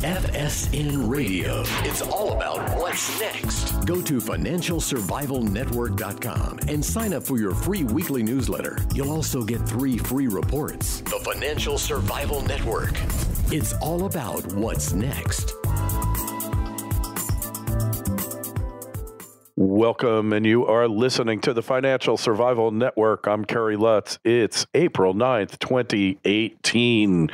FSN Radio. It's all about what's next. Go to financialsurvivalnetwork.com and sign up for your free weekly newsletter. You'll also get 3 free reports. The Financial Survival Network. It's all about what's next. Welcome, and you are listening to the Financial Survival Network. I'm Kerry Lutz. It's April 9th, 2018.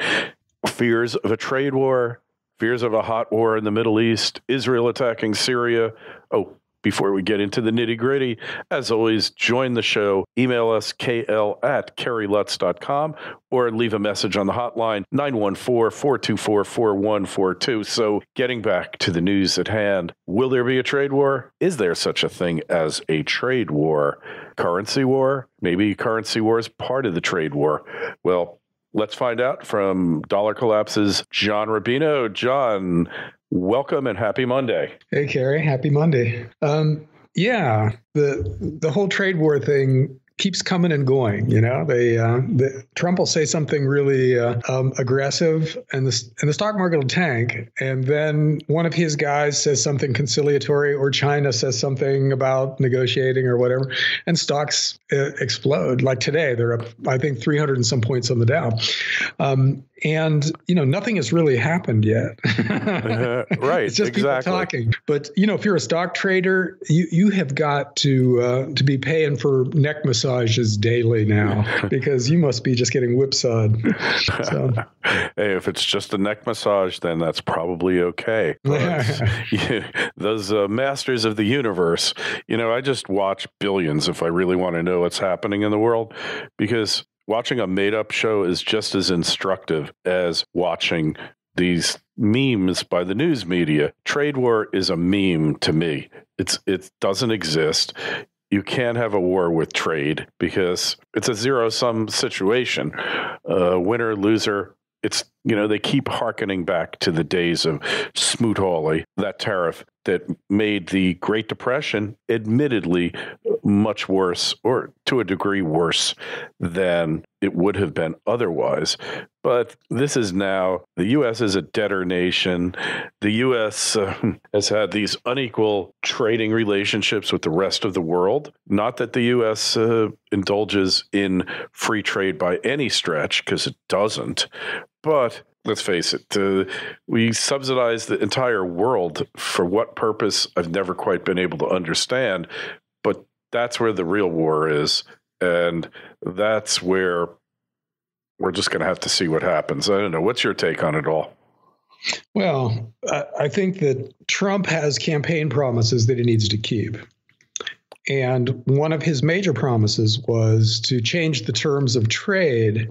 Fears of a trade war, fears of a hot war in the Middle East, Israel attacking Syria. Oh, before we get into the nitty-gritty, as always, join the show. Email us, kl@kerrylutz.com, or leave a message on the hotline, 914-424-4142. So getting back to the news at hand, will there be a trade war? Is there such a thing as a trade war? Currency war? Maybe currency war is part of the trade war. Well, let's find out from Dollar Collapse's John Rubino. John, welcome and happy Monday. Hey, Kerry. Happy Monday. The whole trade war thing keeps coming and going. You know, Trump will say something really aggressive, and the stock market will tank. And then one of his guys says something conciliatory, or China says something about negotiating or whatever, and stocks explode. Like today, they're up, I think, 300 and some points on the Dow. And, nothing has really happened yet. Right. It's just exactly. people talking. But, if you're a stock trader, you have got to be paying for neck massages daily now, because you must be just getting whipsawed. So. Hey, if it's just a neck massage, then that's probably okay. Those masters of the universe, I just watch Billions if I really want to know what's happening in the world, because watching a made-up show is just as instructive as watching these memes by the news media. Trade war is a meme to me. It doesn't exist. You can't have a war with trade because it's a zero-sum situation. Winner, loser. It's, they keep hearkening back to the days of Smoot-Hawley, that tariff that made the Great Depression admittedly much worse, or to a degree worse than it would have been otherwise. But this is now, the U.S. is a debtor nation. The U.S. Has had these unequal trading relationships with the rest of the world. Not that the U.S. Indulges in free trade by any stretch, because it doesn't. But let's face it, we subsidize the entire world. For what purpose, I've never quite been able to understand. But that's where the real war is. And that's where we're just going to have to see what happens. I don't know. What's your take on it all? Well, I think that Trump has campaign promises that he needs to keep. And one of his major promises was to change the terms of trade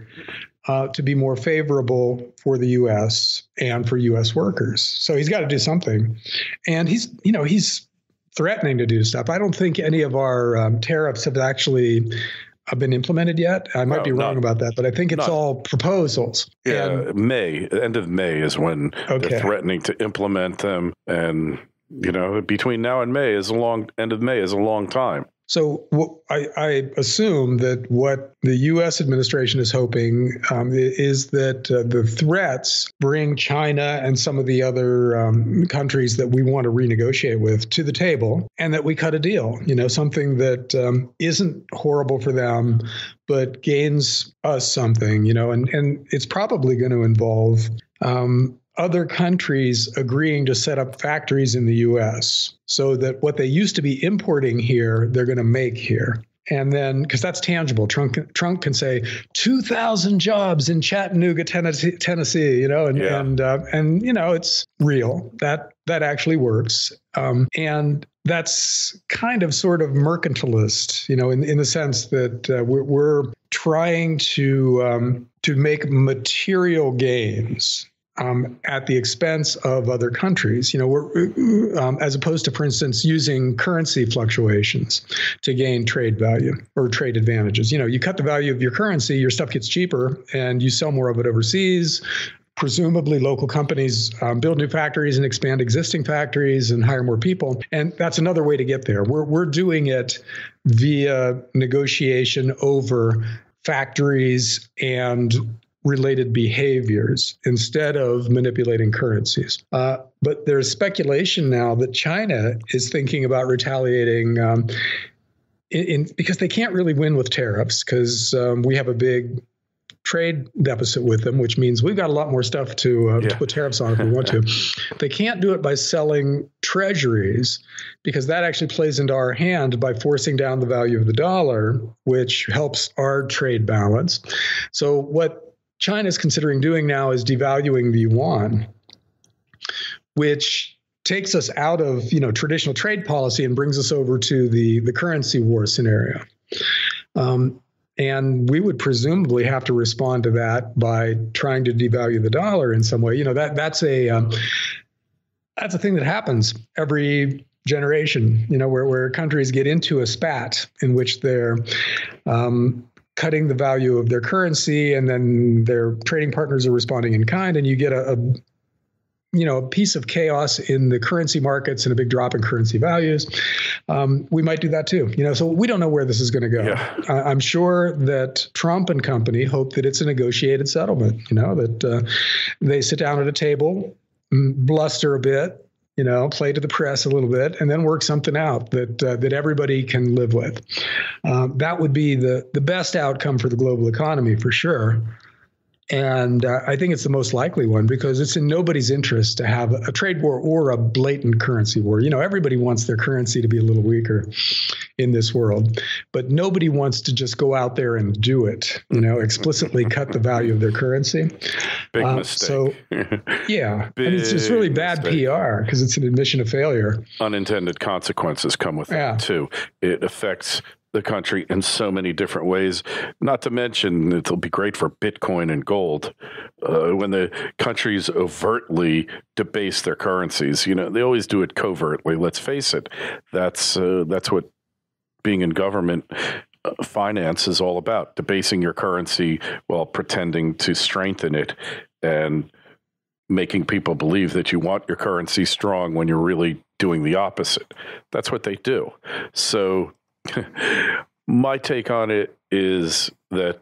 to be more favorable for the U.S. and for U.S. workers. So he's got to do something. And he's threatening to do stuff. I don't think any of our tariffs have actually been implemented yet. I might be wrong about that, but I think it's all proposals. Yeah, end of May is when they're threatening to implement them. And, between now and end of May is a long time. So I assume that what the U.S. administration is hoping is that the threats bring China and some of the other countries that we want to renegotiate with to the table, and that we cut a deal, something that isn't horrible for them, but gains us something, and it's probably going to involve other countries agreeing to set up factories in the U.S. so that what they used to be importing here, they're going to make here. And then, because that's tangible, Trump can say 2,000 jobs in Chattanooga, Tennessee, and it's real. That actually works. And that's kind of sort of mercantilist, in the sense that we're trying to make material gains at the expense of other countries, we're as opposed to, for instance, using currency fluctuations to gain trade value or trade advantages. You cut the value of your currency, your stuff gets cheaper, and you sell more of it overseas. Presumably, local companies build new factories and expand existing factories and hire more people. And that's another way to get there. We're doing it via negotiation over factories and related behaviors instead of manipulating currencies. But there's speculation now that China is thinking about retaliating because they can't really win with tariffs because we have a big trade deficit with them, which means we've got a lot more stuff to put tariffs on if we want to. They can't do it by selling treasuries because that actually plays into our hand by forcing down the value of the dollar, which helps our trade balance. So what China is considering doing now is devaluing the yuan, which takes us out of traditional trade policy and brings us over to the currency war scenario. And we would presumably have to respond to that by trying to devalue the dollar in some way. That's a thing that happens every generation. Where countries get into a spat in which they're cutting the value of their currency, and then their trading partners are responding in kind, and you get a piece of chaos in the currency markets and a big drop in currency values. We might do that too. So we don't know where this is going to go. Yeah. I'm sure that Trump and company hope that it's a negotiated settlement, that they sit down at a table, bluster a bit, play to the press a little bit, and then work something out that everybody can live with. That would be the best outcome for the global economy for sure. And I think it's the most likely one because it's in nobody's interest to have a trade war or a blatant currency war. Everybody wants their currency to be a little weaker in this world, but nobody wants to just go out there and do it, explicitly cut the value of their currency. Big mistake. So, yeah, it's really bad PR because it's an admission of failure. Unintended consequences come with that too. It affects the country in so many different ways, not to mention it'll be great for Bitcoin and gold. When the countries overtly debase their currencies, they always do it covertly. Let's face it. That's what being in government finance is all about, debasing your currency while pretending to strengthen it and making people believe that you want your currency strong when you're really doing the opposite. That's what they do. So my take on it is that,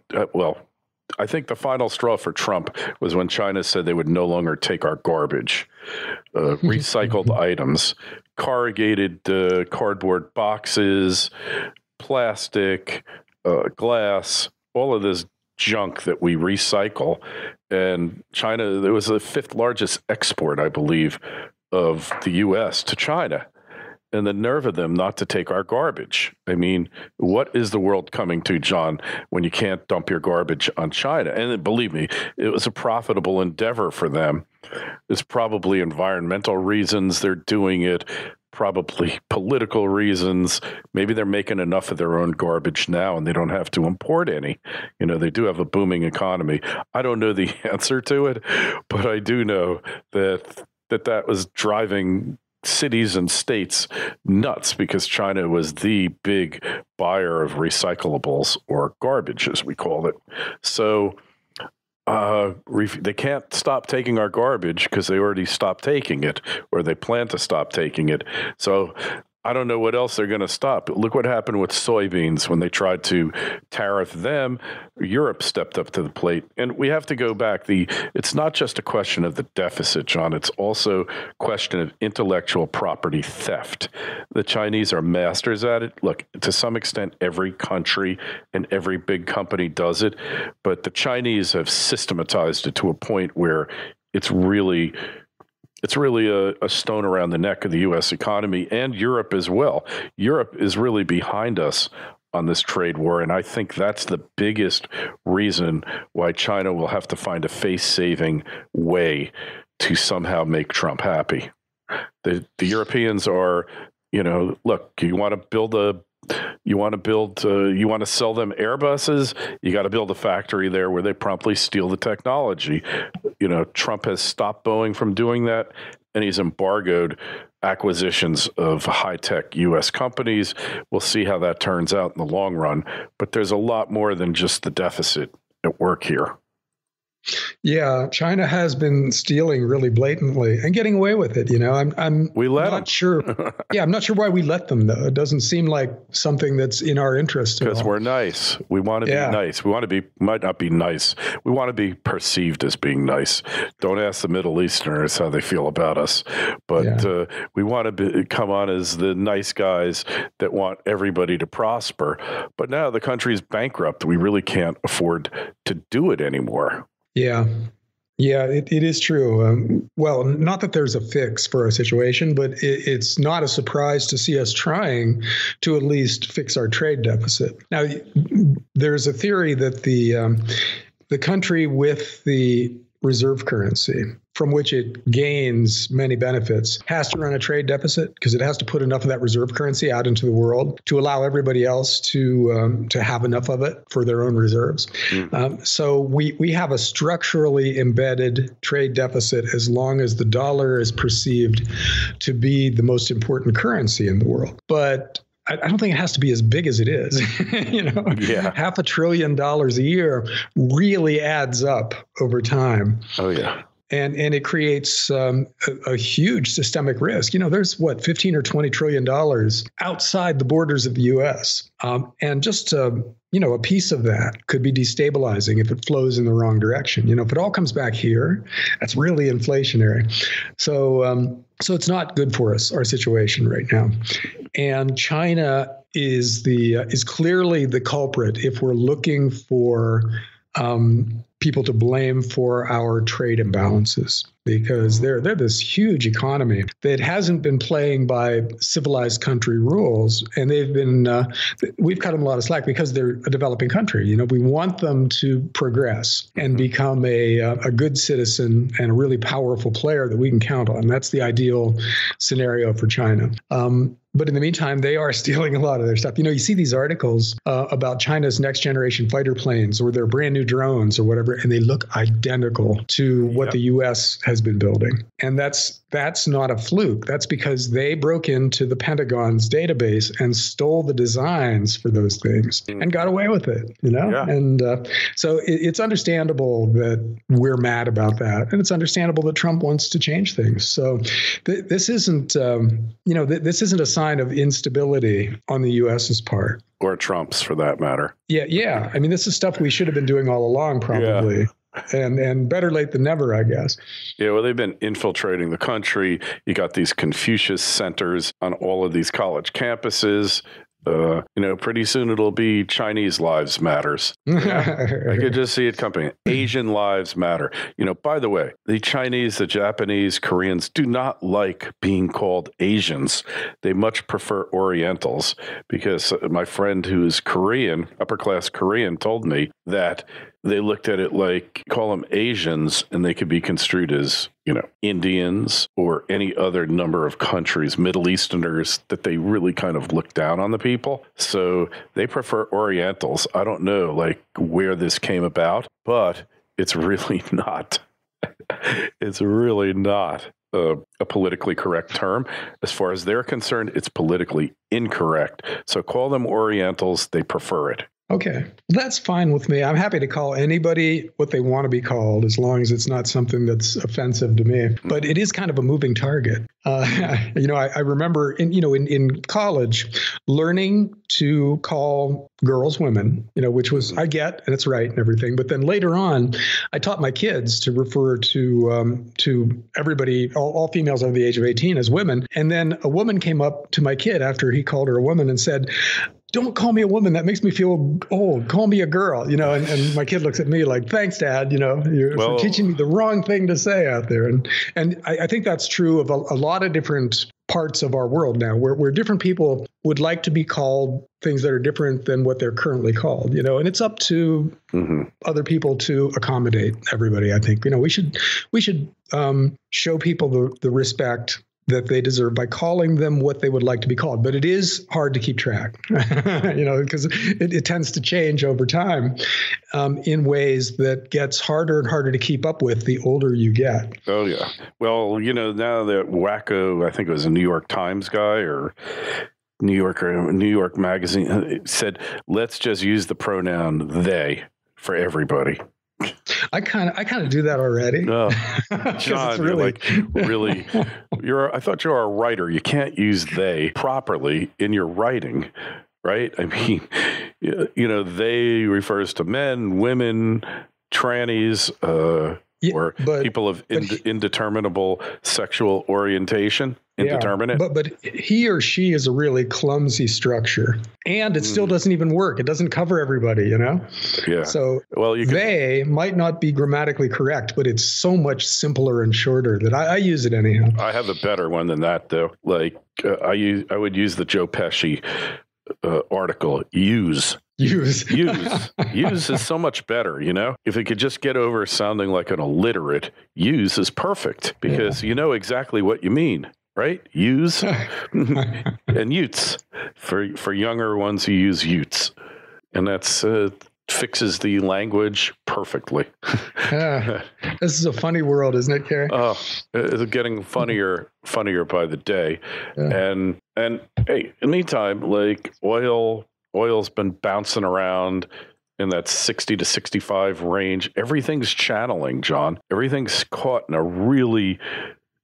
I think the final straw for Trump was when China said they would no longer take our garbage, recycled items, corrugated cardboard boxes, plastic, glass, all of this junk that we recycle. And China, there was the 5th largest export, I believe, of the U.S. to China. And the nerve of them not to take our garbage. I mean, what is the world coming to, John, when you can't dump your garbage on China? And believe me, it was a profitable endeavor for them. It's probably environmental reasons they're doing it, probably political reasons. Maybe they're making enough of their own garbage now and they don't have to import any. They do have a booming economy. I don't know the answer to it, but I do know that was driving cities and states nuts because China was the big buyer of recyclables, or garbage as we call it. So they can't stop taking our garbage because they already stopped taking it, or they plan to stop taking it. So I don't know what else they're going to stop. Look what happened with soybeans when they tried to tariff them. Europe stepped up to the plate. And we have to go back. It's not just a question of the deficit, John. It's also a question of intellectual property theft. The Chinese are masters at it. Look, to some extent, every country and every big company does it. But the Chinese have systematized it to a point where it's really a stone around the neck of the U.S. economy and Europe as well. Europe is really behind us on this trade war, and I think that's the biggest reason why China will have to find a face-saving way to somehow make Trump happy. The Europeans are, look, you want to sell them Airbuses, you got to build a factory there where they promptly steal the technology. Trump has stopped Boeing from doing that, and he's embargoed acquisitions of high-tech U.S. companies. We'll see how that turns out in the long run. But there's a lot more than just the deficit at work here. Yeah, China has been stealing really blatantly and getting away with it. I'm We let not them. sure. Yeah, I'm not sure why we let them, though. It doesn't seem like something that's in our interest at all. Because we're nice. We want to be nice. We want to be, might not be nice. We want to be perceived as being nice. Don't ask the Middle Easterners how they feel about us. But we want to come on as the nice guys that want everybody to prosper. But now the country's bankrupt. We really can't afford to do it anymore. Yeah. Yeah, it is true. Well, not that there's a fix for our situation, but it's not a surprise to see us trying to at least fix our trade deficit. Now, there's a theory that the country with the reserve currency, from which it gains many benefits, has to run a trade deficit because it has to put enough of that reserve currency out into the world to allow everybody else to have enough of it for their own reserves. So we have a structurally embedded trade deficit as long as the dollar is perceived to be the most important currency in the world. But I don't think it has to be as big as it is. $500 billion a year really adds up over time. Oh, yeah. And it creates a huge systemic risk. There's $15 or $20 trillion outside the borders of the U.S. And just a piece of that could be destabilizing if it flows in the wrong direction. If it all comes back here, that's really inflationary. So it's not good for us, our situation right now. And China is clearly the culprit if we're looking for people to blame for our trade imbalances, because they're this huge economy that hasn't been playing by civilized country rules, and we've cut them a lot of slack because they're a developing country. We want them to progress and become a good citizen and a really powerful player that we can count on. That's the ideal scenario for China. But in the meantime, they are stealing a lot of their stuff. You see these articles about China's next generation fighter planes or their brand new drones or whatever, and they look identical to what the U.S. has been building. And that's not a fluke. That's because they broke into the Pentagon's database and stole the designs for those things and got away with it, Yeah. And so it's understandable that we're mad about that. And it's understandable that Trump wants to change things. So this isn't, this isn't a sign of instability on the U.S.'s part. Or Trump's, for that matter. Yeah. I mean, this is stuff we should have been doing all along, probably. Yeah. And better late than never, I guess. Yeah, well, they've been infiltrating the country. You got these Confucius centers on all of these college campuses. Pretty soon it'll be Chinese lives matters. I could just see it coming. Asian lives matter. By the way, the Chinese, the Japanese, Koreans do not like being called Asians. They much prefer Orientals, because my friend who's Korean, upper class Korean, told me that they looked at it like, call them Asians, and they could be construed as, Indians or any other number of countries, Middle Easterners, that they really kind of look down on the people. So they prefer Orientals. I don't know, where this came about, but it's really not. It's really not a politically correct term. As far as they're concerned, it's politically incorrect. So call them Orientals. They prefer it. Okay, that's fine with me. I'm happy to call anybody what they want to be called, as long as it's not something that's offensive to me. But it is kind of a moving target. I remember in college learning to call girls women, which was, I get, and it's right and everything. But then later on, I taught my kids to refer to everybody, all females over the age of 18, as women. And then a woman came up to my kid after he called her a woman and said, "Don't call me a woman. That makes me feel old. Call me a girl," and my kid looks at me like, "Thanks, Dad. You're for teaching me the wrong thing to say out there." And I think that's true of a lot of different parts of our world now, where different people would like to be called things that are different than what they're currently called, and it's up to other people to accommodate everybody. I think, we should show people the respect that they deserve by calling them what they would like to be called. But it is hard to keep track, because it tends to change over time in ways that gets harder and harder to keep up with the older you get. Oh, yeah. Well, now that wacko, I think it was a New York Times guy or New York Magazine, said, let's just use the pronoun they for everybody. I kind of do that already. Oh, John, really... I thought you were a writer. You can't use they properly in your writing, right? I mean, they refers to men, women, trannies, or people of indeterminable sexual orientation. Indeterminate. But he or she is a really clumsy structure, and it still doesn't even work. It doesn't cover everybody, Yeah. So they might not be grammatically correct, but it's so much simpler and shorter that I use it anyhow. I have a better one than that, though. Like I would use the Joe Pesci article. Use is so much better, If it could just get over sounding like an illiterate, use is perfect because you know exactly what you mean, right? Use and utes for younger ones who use utes, and that's fixes the language perfectly. This is a funny world, isn't it, Kerry? Oh, it's getting funnier by the day, and hey, in the meantime, like oil's been bouncing around in that 60 to 65 range. Everything's channeling, John. Everything's caught in a really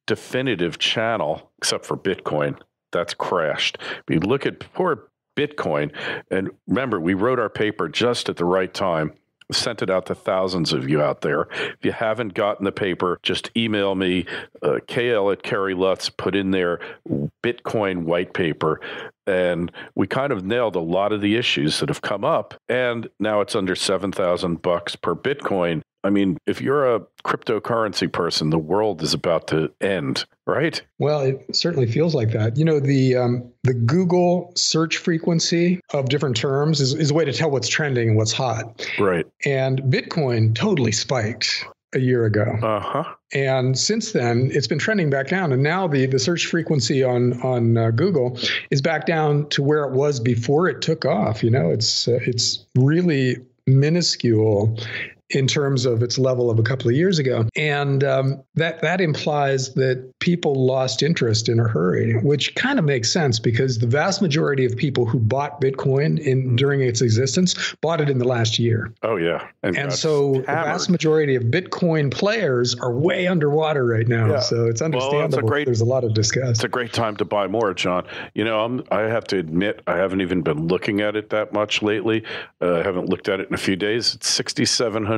definitive channel, except for Bitcoin. That's crashed. We look at poor Bitcoin, and remember, we wrote our paper just at the right time. Sent it out to thousands of you out there. If you haven't gotten the paper, just email me, KL@Kerry.Lutz, put in there Bitcoin white paper. And we kind of nailed a lot of the issues that have come up. And now it's under $7,000 per Bitcoin. I mean, if you're a cryptocurrency person, the world is about to end, right? Well, it certainly feels like that. The Google search frequency of different terms is a way to tell what's trending and what's hot. Right. And Bitcoin totally spiked a year ago. And since then, it's been trending back down. And now the search frequency on Google is back down to where it was before it took off. It's really minuscule in terms of its level of a couple of years ago. And that implies that people lost interest in a hurry, which kind of makes sense because the vast majority of people who bought Bitcoin during its existence bought it in the last year. Oh, yeah. And so the vast majority of Bitcoin players are way underwater right now. Yeah. So it's understandable. There's a lot of disgust. It's a great time to buy more, John. I have to admit, I haven't even been looking at it that much lately. I haven't looked at it in a few days. It's $6,742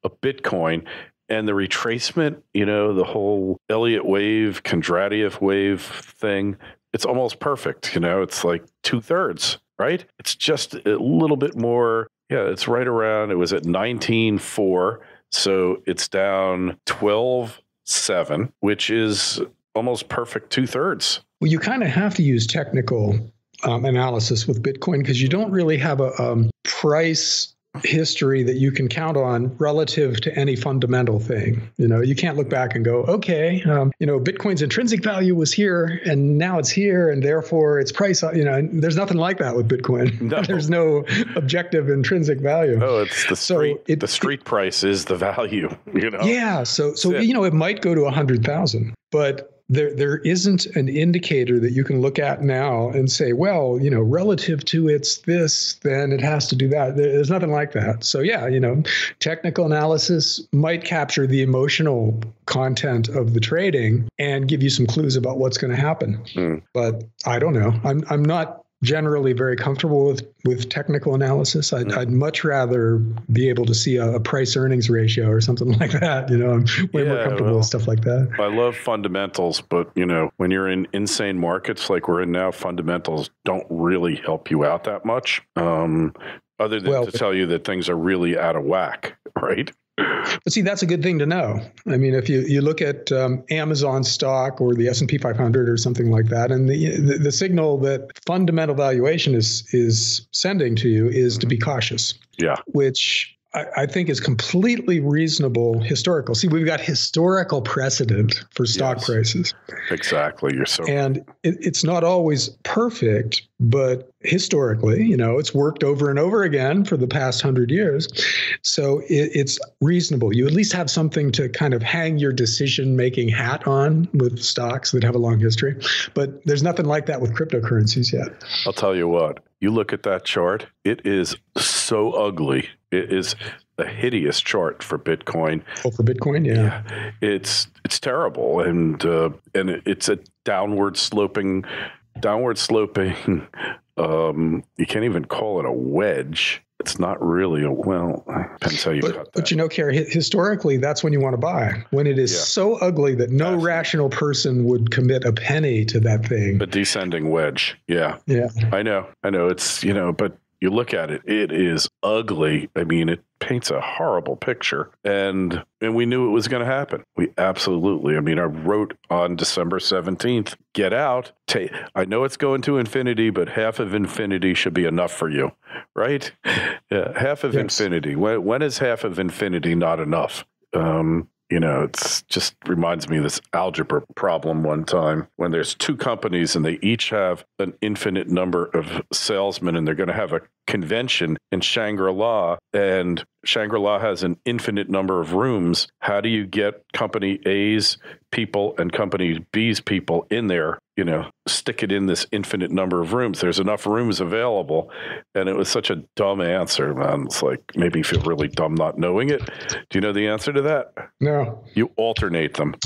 a Bitcoin, and the retracement, the whole Elliott wave, Kondratiev wave thing, it's almost perfect. It's like 2/3, right? It's just a little bit more. Yeah, it's right around. It was at 19.4, so it's down 12.7, which is almost perfect 2/3. Well, you kind of have to use technical analysis with Bitcoin because you don't really have a price history that you can count on relative to any fundamental thing. You can't look back and go, okay, Bitcoin's intrinsic value was here and now it's here and therefore its price, there's nothing like that with Bitcoin. No. There's no objective intrinsic value. Oh, it's the street. The street price is the value, Yeah. So it might go to 100,000, but there isn't an indicator that you can look at now and say, well, relative to its this, then it has to do that. There's nothing like that. So yeah, technical analysis might capture the emotional content of the trading and give you some clues about what's going to happen. But I don't know. I'm not generally very comfortable with technical analysis. I'd much rather be able to see a price earnings ratio or something like that. I'm way more comfortable with stuff like that. I love fundamentals, but when you're in insane markets like we're in now, fundamentals don't really help you out that much. Other than to tell you that things are really out of whack, right? But see, that's a good thing to know. I mean, if you look at Amazon stock or the S&P 500 or something like that, and the signal that fundamental valuation is sending to you is to be cautious. Yeah. Which I think is completely reasonable historical. See, we've got historical precedent for stock prices. Exactly. And it's not always perfect, but historically, it's worked over and over again for the past 100 years. So it's reasonable. You at least have something to kind of hang your decision-making hat on with stocks that have a long history. But there's nothing like that with cryptocurrencies yet. I'll tell you what. You look at that chart, it is so ugly. It is a hideous chart for Bitcoin. Oh, for Bitcoin, yeah. It's terrible, and it's a downward sloping. You can't even call it a wedge. It's not really depends how you cut that. But Kerry, historically, that's when you want to buy. When it is so ugly that no rational person would commit a penny to that thing. A descending wedge. Yeah. Yeah. I know. It's, but you look at it, it is ugly. I mean, it paints a horrible picture. And we knew it was going to happen. We absolutely. I mean, I wrote on December 17th, get out. I know it's going to infinity, but half of infinity should be enough for you, right? Yeah, half of infinity. When is half of infinity not enough? It's just reminds me of this algebra problem one time when there's two companies and they each have an infinite number of salesmen and they're going to have a convention in Shangri-La, and Shangri-La has an infinite number of rooms. How do you get company A's people and company B's people in there? Stick it in this infinite number of rooms. There's enough rooms available. And it was such a dumb answer, man. It's like, maybe you feel really dumb not knowing it. Do you know the answer to that? No. You alternate them.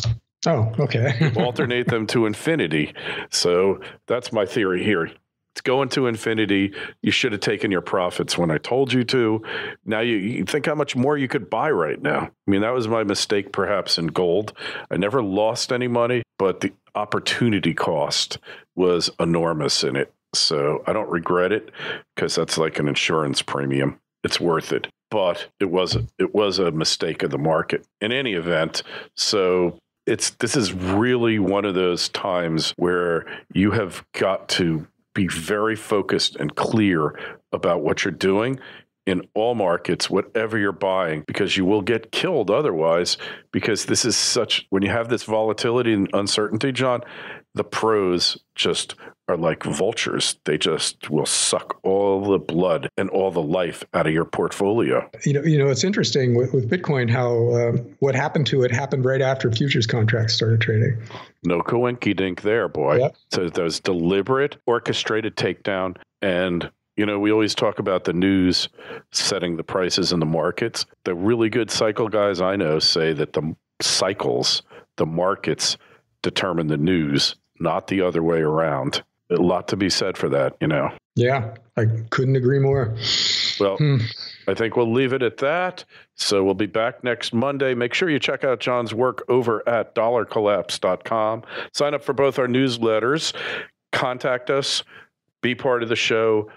Oh, okay. You alternate them to infinity. So that's my theory here. It's going to infinity. You should have taken your profits when I told you to. Now you think how much more you could buy right now. I mean, that was my mistake perhaps in gold. I never lost any money, but the opportunity cost was enormous in it. So I don't regret it because that's like an insurance premium. It's worth it. But it was a mistake of the market in any event. So this is really one of those times where you have got to be very focused and clear about what you're doing in all markets, whatever you're buying, because you will get killed otherwise, because this is when you have this volatility and uncertainty, John, the pros just are like vultures. They just will suck all the blood and all the life out of your portfolio. It's interesting with Bitcoin how what happened to it happened right after futures contracts started trading. No coinky-dink there, boy. Yep. So there's deliberate, orchestrated takedown. And, we always talk about the news setting the prices in the markets. The really good cycle guys I know say that the markets determine the news, not the other way around. A lot to be said for that, Yeah, I couldn't agree more. Well, I think we'll leave it at that. So we'll be back next Monday. Make sure you check out John's work over at dollarcollapse.com. Sign up for both our newsletters. Contact us. Be part of the show.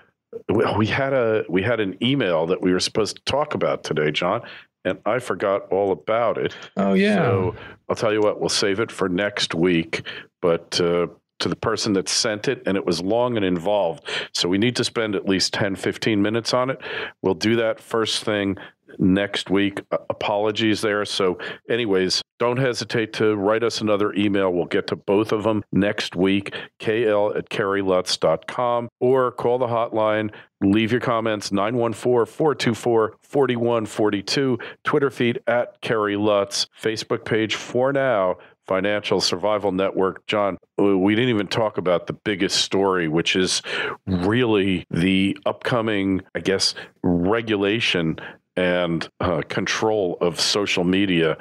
We had an email that we were supposed to talk about today, John, and I forgot all about it. Oh, yeah. So I'll tell you what, we'll save it for next week. But to the person that sent it, and it was long and involved. So we need to spend at least 10, 15 minutes on it. We'll do that first thing next week. Apologies there. So anyways, don't hesitate to write us another email. We'll get to both of them next week, kl@kerrylutz.com, or call the hotline. Leave your comments, 914-424-4142, Twitter feed @KerryLutz, Facebook page for now, Financial Survival Network. John, we didn't even talk about the biggest story, which is really the upcoming, I guess, regulation and control of social media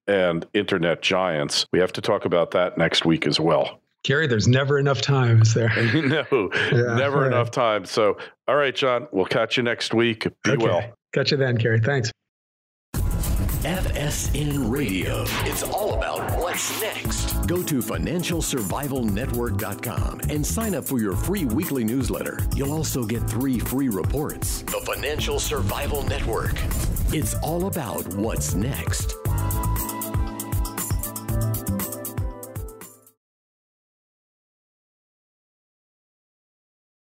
and internet giants. We have to talk about that next week as well. Kerry, there's never enough time, is there? No, never enough time. So, all right, John, we'll catch you next week. Be well. Catch you then, Kerry. Thanks. FSN Radio. It's all about what's next. Go to financialsurvivalnetwork.com and sign up for your free weekly newsletter. You'll also get 3 free reports. The Financial Survival Network. It's all about what's next.